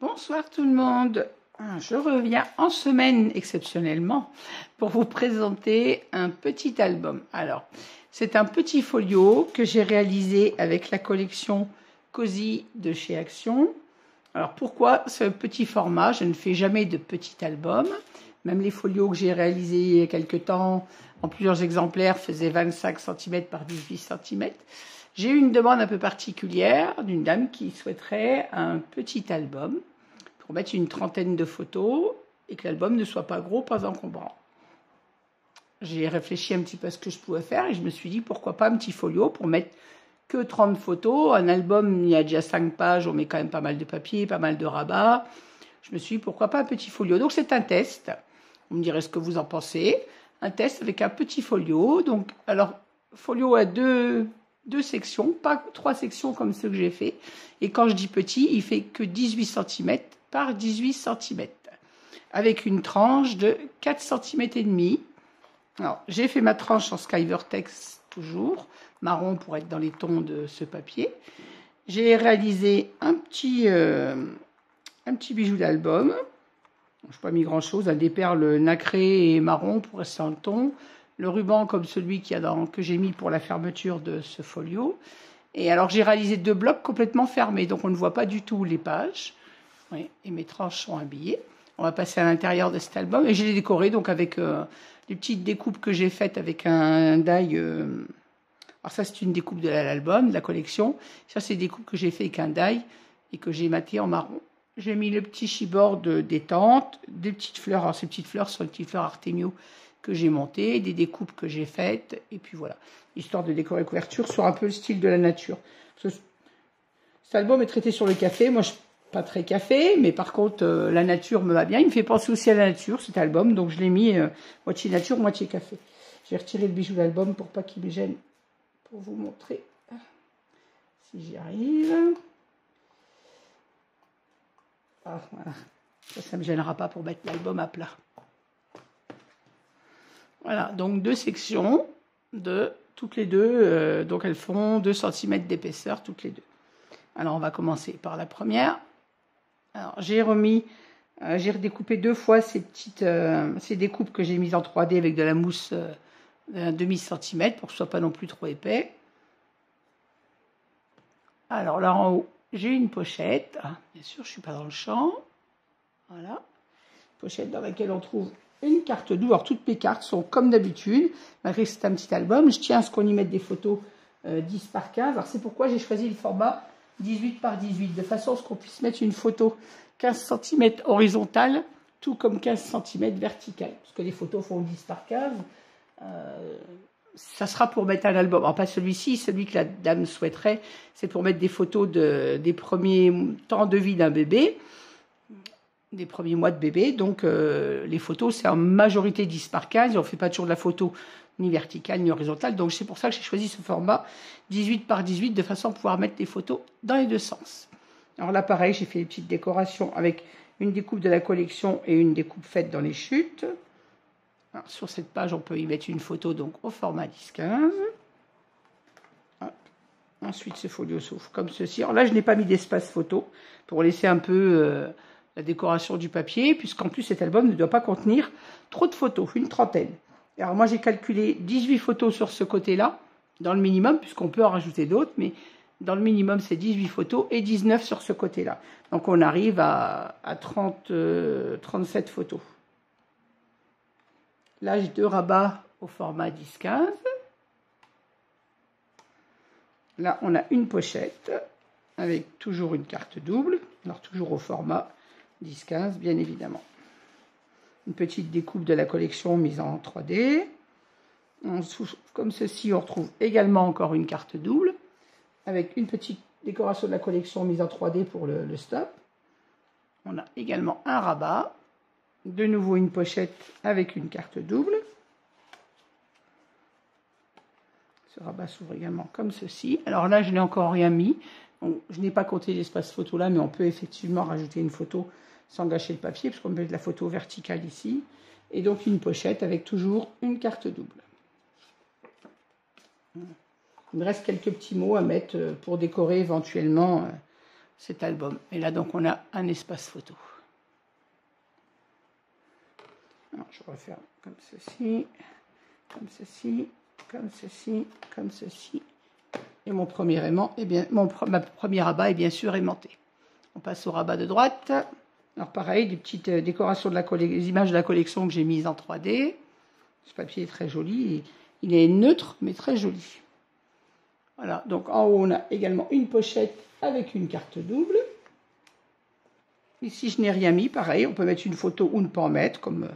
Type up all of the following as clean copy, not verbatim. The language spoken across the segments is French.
Bonsoir tout le monde. Je reviens en semaine exceptionnellement pour vous présenter un petit album. Alors, c'est un petit folio que j'ai réalisé avec la collection Cozy de chez Action. Alors, pourquoi ce petit format? Je ne fais jamais de petit album. Même les folios que j'ai réalisés il y a quelques temps en plusieurs exemplaires faisaient 25 cm par 18 cm. J'ai eu une demande un peu particulière d'une dame qui souhaiterait un petit album pour mettre une trentaine de photos et que l'album ne soit pas gros, pas encombrant. J'ai réfléchi un petit peu à ce que je pouvais faire et je me suis dit pourquoi pas un petit folio pour mettre que 30 photos. Un album, il y a déjà 5 pages, on met quand même pas mal de papier, pas mal de rabat. Je me suis dit pourquoi pas un petit folio. Donc c'est un test. Vous me direz ce que vous en pensez. Un test avec un petit folio. Donc, alors, folio à deux sections, pas 3 sections comme ceux que j'ai fait. Et quand je dis petit, il fait que 18 cm par 18 cm. Avec une tranche de 4 cm et demi. Alors, j'ai fait ma tranche en Sky Vertex toujours, marron pour être dans les tons de ce papier. J'ai réalisé un petit bijou d'album. Je n'ai pas mis grand chose, des perles nacrées et marron pour rester en ton. Le ruban comme celui que j'ai mis pour la fermeture de ce folio. Et alors j'ai réalisé 2 blocs complètement fermés, donc on ne voit pas du tout les pages. Oui, et mes tranches sont habillées. On va passer à l'intérieur de cet album et je l'ai décoré donc avec des petites découpes que j'ai faites avec un die. Alors ça c'est une découpe de l'album, de la collection. Ça c'est des découpes que j'ai fait avec un die et que j'ai maté en marron. J'ai mis le petit chibord détente, des petites fleurs. Alors ces petites fleurs sont des petites fleurs Artemio que j'ai montées, des découpes que j'ai faites, et puis voilà, histoire de décorer la couverture sur un peu le style de la nature. Cet album est traité sur le café. Moi je suis pas très café, mais par contre la nature me va bien. Il me fait penser aussi à la nature cet album, donc je l'ai mis moitié nature, moitié café. J'ai retiré le bijou d'album pour pas qu'il me gêne, pour vous montrer si j'y arrive. Ah, voilà. Ça ne me gênera pas pour mettre l'album à plat. Voilà, donc 2 sections de toutes les deux. Donc elles font 2 cm d'épaisseur toutes les deux. Alors on va commencer par la première. Alors j'ai redécoupé 2 fois ces découpes que j'ai mises en 3D avec de la mousse d'un demi-centimètre pour que ce soit pas non plus trop épais. Alors là en haut, j'ai une pochette. Ah, bien sûr, je ne suis pas dans le champ. Voilà. Pochette dans laquelle on trouve une carte double. Alors, toutes mes cartes sont comme d'habitude. Malgré que c'est un petit album, je tiens à ce qu'on y mette des photos 10 par 15. Alors, c'est pourquoi j'ai choisi le format 18 par 18. De façon à ce qu'on puisse mettre une photo 15 cm horizontale, tout comme 15 cm verticale. Parce que les photos font 10 par 15. Ça sera pour mettre un album. Alors, pas celui-ci, celui que la dame souhaiterait, c'est pour mettre des photos des premiers temps de vie d'un bébé, des premiers mois de bébé. Donc, les photos, c'est en majorité 10 par 15. On ne fait pas toujours de la photo ni verticale ni horizontale. Donc, c'est pour ça que j'ai choisi ce format 18 par 18, de façon à pouvoir mettre des photos dans les deux sens. Alors là, pareil, j'ai fait une petite décoration avec une découpe de la collection et une découpe faite dans les chutes. Alors, sur cette page, on peut y mettre une photo donc au format 10-15. Ensuite, ce folio s'ouvre comme ceci. Alors là, je n'ai pas mis d'espace photo pour laisser un peu la décoration du papier, puisqu'en plus, cet album ne doit pas contenir trop de photos, une trentaine. Alors moi, j'ai calculé 18 photos sur ce côté-là, dans le minimum, puisqu'on peut en rajouter d'autres, mais dans le minimum, c'est 18 photos et 19 sur ce côté-là. Donc, on arrive à 37 photos. L'âge de rabat au format 10-15. Là, on a une pochette avec toujours une carte double. Alors, toujours au format 10-15, bien évidemment. Une petite découpe de la collection mise en 3D. Comme ceci, on retrouve également encore une carte double avec une petite décoration de la collection mise en 3D pour le stop. On a également un rabat. De nouveau une pochette avec une carte double. Ce rabat s'ouvre également comme ceci. Alors là, je n'ai encore rien mis. Donc, je n'ai pas compté l'espace photo là, mais on peut effectivement rajouter une photo sans gâcher le papier, puisqu'on met de la photo verticale ici. Et donc une pochette avec toujours une carte double. Il me reste quelques petits mots à mettre pour décorer éventuellement cet album. Et là, donc, on a un espace photo. Alors, je vais faire comme ceci, comme ceci, comme ceci, comme ceci. Et mon premier aimant, eh bien, ma première rabat est bien sûr aimanté. On passe au rabat de droite. Alors pareil, des petites décorations de des images de la collection que j'ai mises en 3D. Ce papier est très joli. Il est neutre, mais très joli. Voilà, donc en haut, on a également une pochette avec une carte double. Ici, je n'ai rien mis. Pareil, on peut mettre une photo ou ne pas en mettre, comme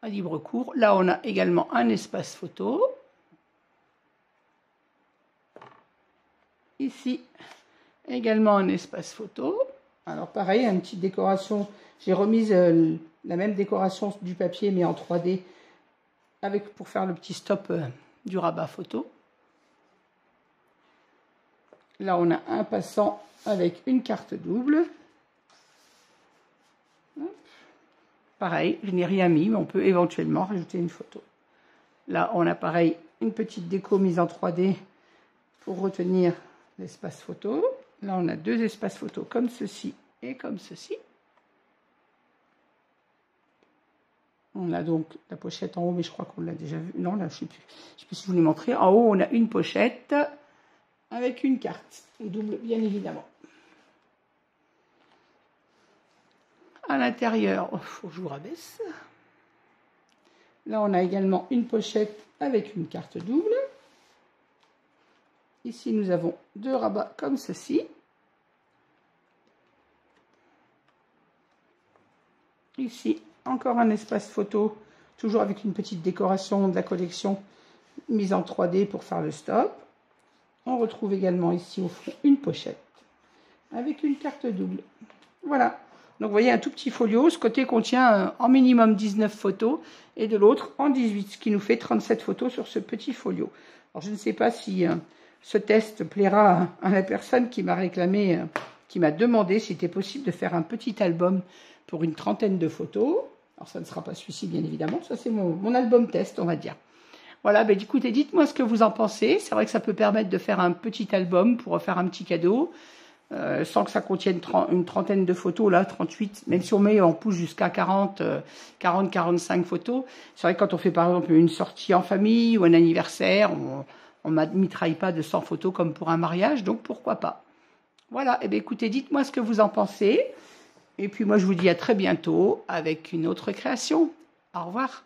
à libre cours. Là, on a également un espace photo. Ici, également un espace photo. Alors pareil, une petite décoration. J'ai remise la même décoration du papier, mais en 3D, pour faire le petit stop du rabat photo. Là, on a un passant avec une carte double. Pareil, je n'ai rien mis, mais on peut éventuellement rajouter une photo. Là, on a pareil, une petite déco mise en 3D pour retenir l'espace photo. Là, on a deux espaces photo comme ceci et comme ceci. On a donc la pochette en haut, mais je crois qu'on l'a déjà vu. Non, là, je ne sais plus. Je sais plus si je vous l'ai montré. En haut, on a une pochette avec une carte, double, bien évidemment. À l'intérieur, il faut que je vous rabaisse. Là, on a également une pochette avec une carte double. Ici, nous avons deux rabats comme ceci. Ici, encore un espace photo, toujours avec une petite décoration de la collection mise en 3D pour faire le stop. On retrouve également ici au fond une pochette avec une carte double. Voilà. Donc, vous voyez, un tout petit folio. Ce côté contient en minimum 19 photos et de l'autre en 18, ce qui nous fait 37 photos sur ce petit folio. Alors, je ne sais pas si ce test plaira à la personne qui m'a réclamé, qui m'a demandé s'il était possible de faire un petit album pour une trentaine de photos. Alors, ça ne sera pas celui-ci, bien évidemment. Ça, c'est mon album test, on va dire. Voilà, ben, écoutez, dites-moi ce que vous en pensez. C'est vrai que ça peut permettre de faire un petit album pour faire un petit cadeau. Sans que ça contienne une trentaine de photos, là, 38, même si on pousse jusqu'à 40-45 photos. C'est vrai que quand on fait par exemple une sortie en famille ou un anniversaire, on ne mitraille pas de 100 photos comme pour un mariage, donc pourquoi pas. Voilà, et bien écoutez, dites-moi ce que vous en pensez. Et puis moi, je vous dis à très bientôt avec une autre création. Au revoir.